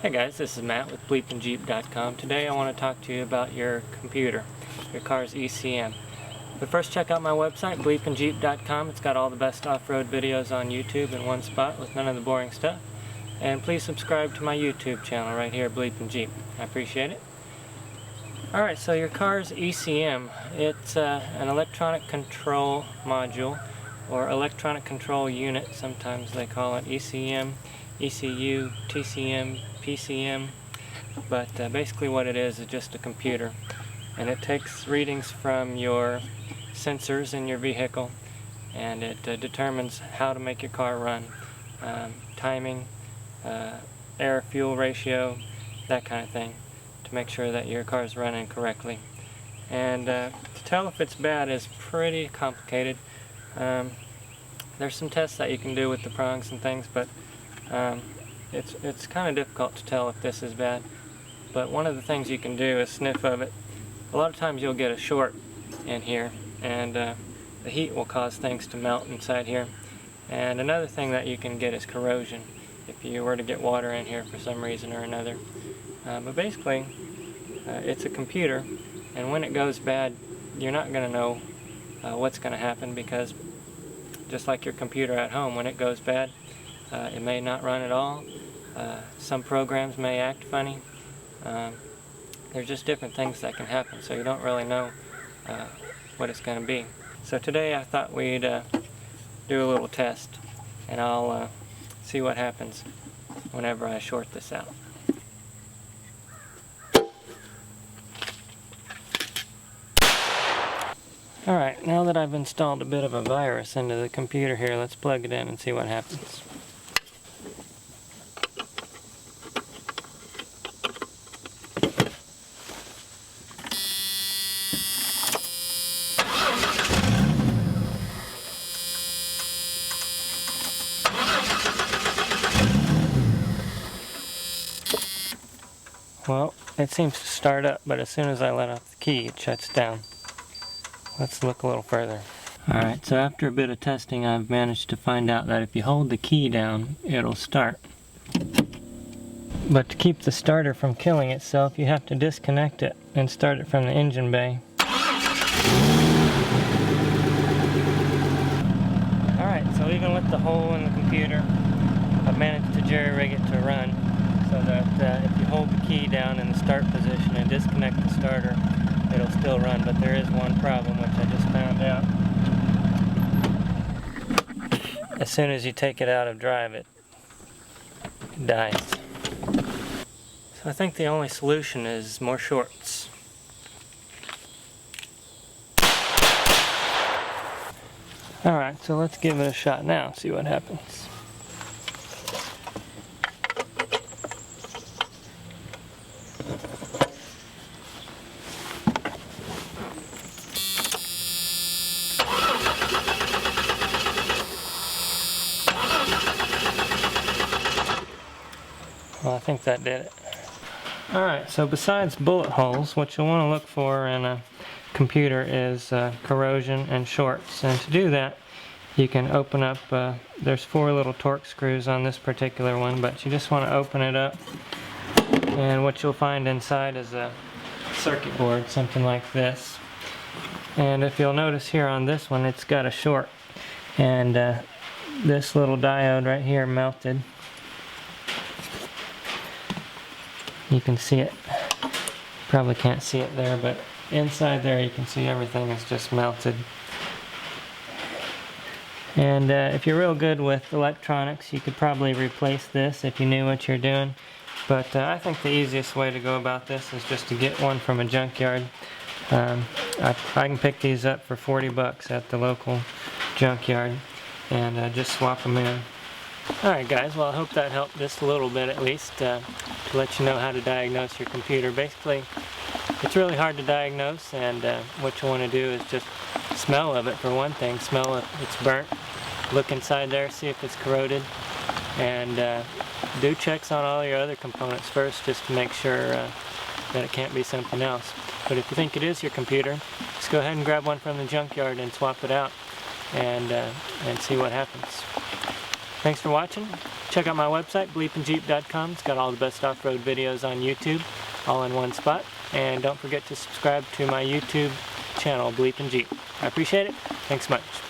Hey guys, this is Matt with BleepinJeep.com. Today I want to talk to you about your computer, your car's ECM. But first, check out my website, BleepinJeep.com. It's got all the best off-road videos on YouTube in one spot with none of the boring stuff. And please subscribe to my YouTube channel right here, BleepinJeep. I appreciate it. Alright, so your car's ECM, it's an electronic control module, or electronic control unit, sometimes they call it ECM, ECU, TCM, PCM, but basically what it is just a computer, and it takes readings from your sensors in your vehicle, and it determines how to make your car run, timing, air-fuel ratio, that kind of thing, to make sure that your car is running correctly. And to tell if it's bad is pretty complicated. There's some tests that you can do with the prongs and things, but it's kind of difficult to tell if this is bad. But one of the things you can do is sniff of it. A lot of times you'll get a short in here, and the heat will cause things to melt inside here. And another thing that you can get is corrosion, if you were to get water in here for some reason or another. But basically, it's a computer, and when it goes bad, you're not going to know what's going to happen, because just like your computer at home, when it goes bad, it may not run at all. Some programs may act funny. There's just different things that can happen, so you don't really know what it's going to be. So today I thought we'd do a little test, and I'll see what happens whenever I short this out. Alright, now that I've installed a bit of a virus into the computer here, let's plug it in and see what happens. Well, it seems to start up, but as soon as I let off the key, it shuts down. Let's look a little further. Alright, so after a bit of testing, I've managed to find out that if you hold the key down, it'll start. But to keep the starter from killing itself, you have to disconnect it and start it from the engine bay. Alright, so even with the hole in the computer, I've managed to jerry-rig it to run, so that if you hold the key down in the start position and disconnect the starter, it'll still run. But there is one problem, which I just found out. As soon as you take it out of drive, it dies. So I think the only solution is more shorts. Alright, so let's give it a shot now, see what happens. Well, I think that did it. Alright, so besides bullet holes, what you'll want to look for in a computer is corrosion and shorts. And to do that, you can open up, there's 4 little torque screws on this particular one, but you just want to open it up. And what you'll find inside is a circuit board, something like this. And if you'll notice here on this one, it's got a short. And this little diode right here melted. You can see it. Probably can't see it there, but inside there you can see everything is just melted. And if you're real good with electronics, you could probably replace this if you knew what you're doing. But I think the easiest way to go about this is just to get one from a junkyard. I can pick these up for 40 bucks at the local junkyard, and just swap them in. Alright guys, well I hope that helped just a little bit at least to let you know how to diagnose your computer. Basically, it's really hard to diagnose, and what you want to do is just smell of it for one thing. Smell if it's burnt, look inside there, see if it's corroded, and do checks on all your other components first just to make sure that it can't be something else. But if you think it is your computer, just go ahead and grab one from the junkyard and swap it out and see what happens. Thanks for watching. Check out my website, BleepinJeep.com. It's got all the best off-road videos on YouTube, all in one spot. And don't forget to subscribe to my YouTube channel, BleepinJeep. I appreciate it. Thanks much.